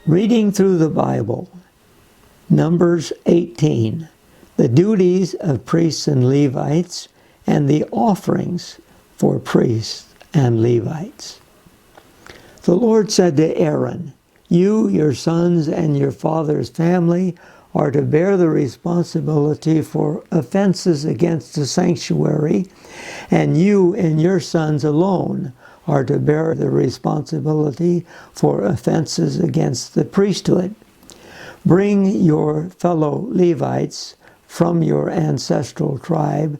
Reading through the Bible, Numbers 18, the duties of priests and Levites, and the offerings for priests and Levites. The Lord said to Aaron, "You, your sons, and your father's family are to bear the responsibility for offenses against the sanctuary, and you and your sons alone are to bear the responsibility for offenses against the priesthood. Bring your fellow Levites from your ancestral tribe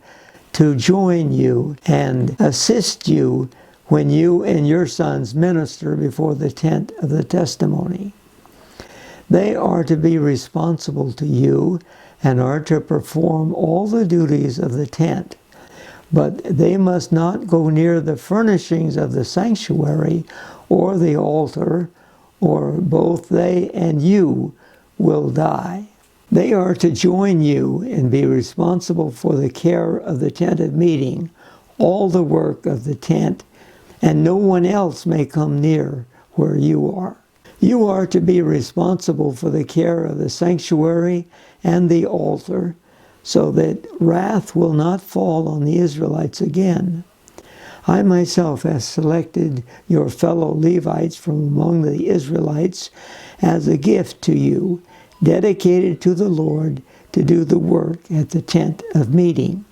to join you and assist you when you and your sons minister before the tent of the testimony. They are to be responsible to you and are to perform all the duties of the tent. But they must not go near the furnishings of the sanctuary or the altar, or both they and you will die. They are to join you and be responsible for the care of the tent of meeting, all the work of the tent, and no one else may come near where you are. You are to be responsible for the care of the sanctuary and the altar, so that wrath will not fall on the Israelites again. I myself have selected your fellow Levites from among the Israelites as a gift to you, dedicated to the Lord to do the work at the tent of meeting.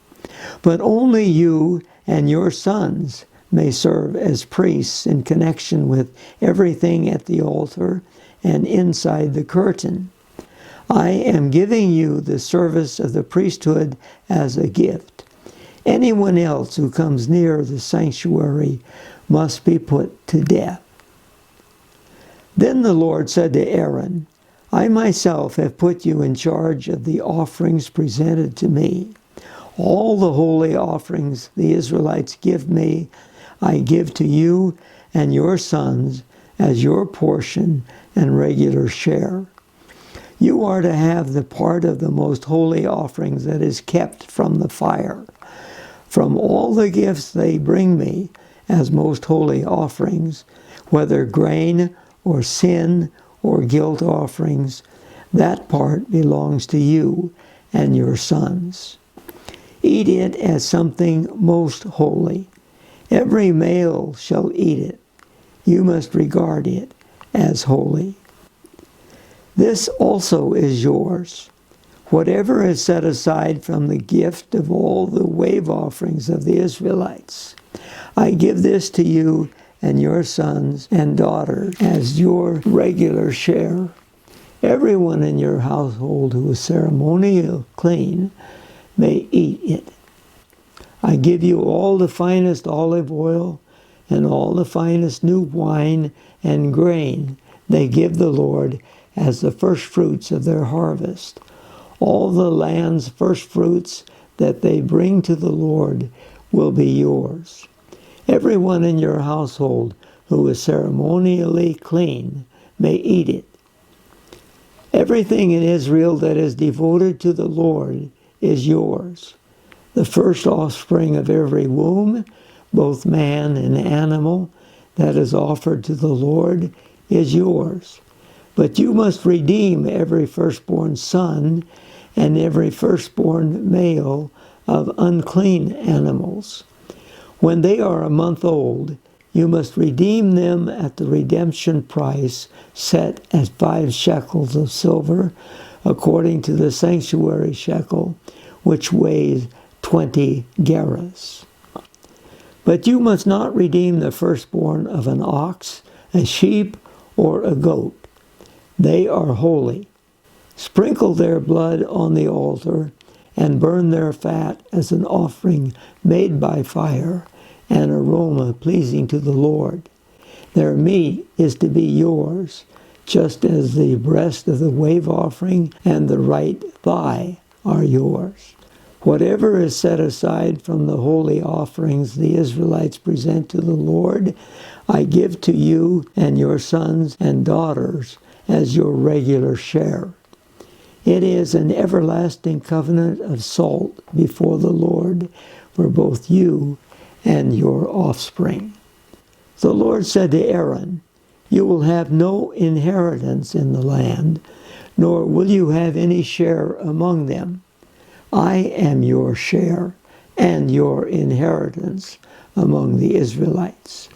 But only you and your sons may serve as priests in connection with everything at the altar and inside the curtain. I am giving you the service of the priesthood as a gift. Anyone else who comes near the sanctuary must be put to death." Then the Lord said to Aaron, "I myself have put you in charge of the offerings presented to me. All the holy offerings the Israelites give me, I give to you and your sons as your portion and regular share. You are to have the part of the most holy offerings that is kept from the fire. From all the gifts they bring me as most holy offerings, whether grain or sin or guilt offerings, that part belongs to you and your sons. Eat it as something most holy. Every male shall eat it. You must regard it as holy. This also is yours. Whatever is set aside from the gift of all the wave offerings of the Israelites, I give this to you and your sons and daughters as your regular share. Everyone in your household who is ceremonially clean may eat it. I give you all the finest olive oil and all the finest new wine and grain they give the Lord as the first fruits of their harvest. All the land's first fruits that they bring to the Lord will be yours. Everyone in your household who is ceremonially clean may eat it. Everything in Israel that is devoted to the Lord is yours. The first offspring of every womb, both man and animal, that is offered to the Lord is yours. But you must redeem every firstborn son and every firstborn male of unclean animals. When they are a month old, you must redeem them at the redemption price set at 5 shekels of silver, according to the sanctuary shekel, which weighs 20 gerahs. But you must not redeem the firstborn of an ox, a sheep, or a goat. They are holy. Sprinkle their blood on the altar and burn their fat as an offering made by fire, an aroma pleasing to the Lord. Their meat is to be yours, just as the breast of the wave offering and the right thigh are yours. Whatever is set aside from the holy offerings the Israelites present to the Lord, I give to you and your sons and daughters as your regular share. It is an everlasting covenant of salt before the Lord for both you and your offspring." The Lord said to Aaron, You will have no inheritance in the land, nor will you have any share among them. I am your share and your inheritance among the Israelites.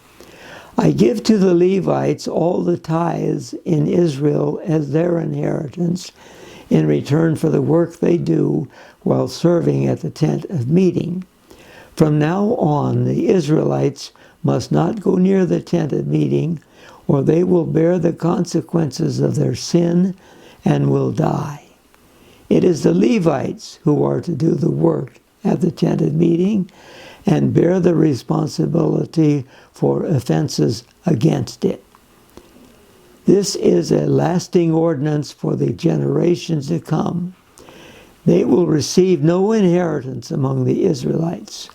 I give to the Levites all the tithes in Israel as their inheritance in return for the work they do while serving at the tent of meeting. From now on, the Israelites must not go near the tent of meeting, or they will bear the consequences of their sin and will die. It is the Levites who are to do the work at the tent of meeting and bear the responsibility for offenses against it. This is a lasting ordinance for the generations to come. They will receive no inheritance among the Israelites.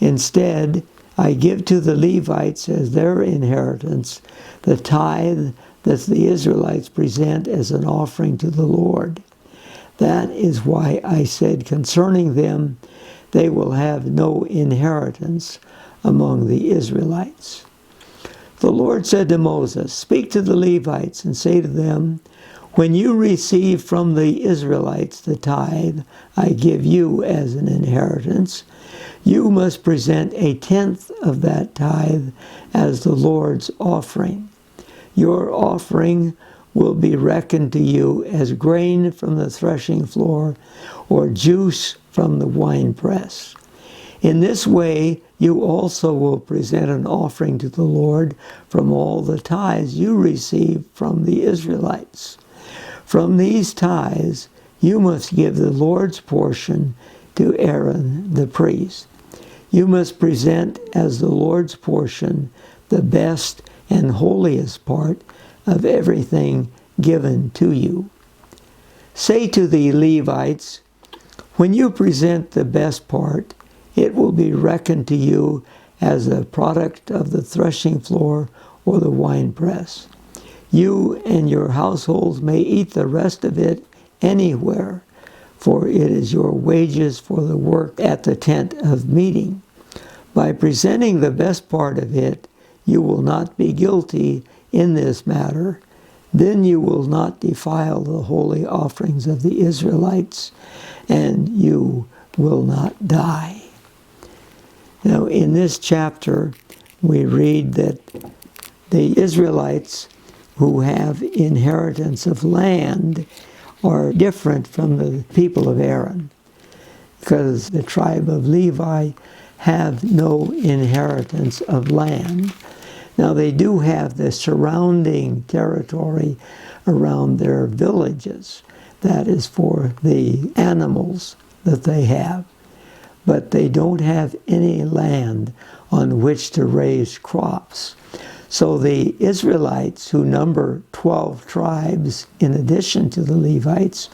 Instead, I give to the Levites as their inheritance the tithe that the Israelites present as an offering to the Lord. That is why I said concerning them, they will have no inheritance among the Israelites. The Lord said to Moses, "Speak to the Levites and say to them, when you receive from the Israelites the tithe I give you as an inheritance, you must present a tenth of that tithe as the Lord's offering. Your offering will be reckoned to you as grain from the threshing floor or juice from the winepress. In this way, you also will present an offering to the Lord from all the tithes you receive from the Israelites. From these tithes, you must give the Lord's portion to Aaron the priest. You must present as the Lord's portion the best and holiest part of everything given to you. Say to the Levites, when you present the best part, it will be reckoned to you as a product of the threshing floor or the winepress. You and your households may eat the rest of it anywhere, for it is your wages for the work at the tent of meeting. By presenting the best part of it, you will not be guilty in this matter. Then you will not defile the holy offerings of the Israelites, and you will not die." Now, in this chapter, we read that the Israelites who have inheritance of land are different from the people of Aaron, because the tribe of Levi have no inheritance of land. Now, they do have the surrounding territory around their villages. That is for the animals that they have. But they don't have any land on which to raise crops. So the Israelites, who number 12 tribes in addition to the Levites,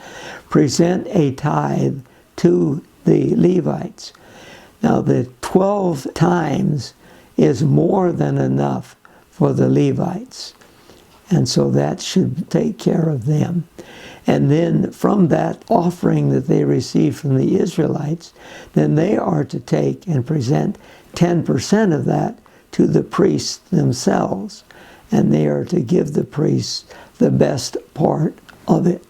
present a tithe to the Levites. Now, the 12 times is more than enough for the Levites. And so that should take care of them. And then from that offering that they receive from the Israelites, then they are to take and present 10% of that to the priests themselves. And they are to give the priests the best part of it.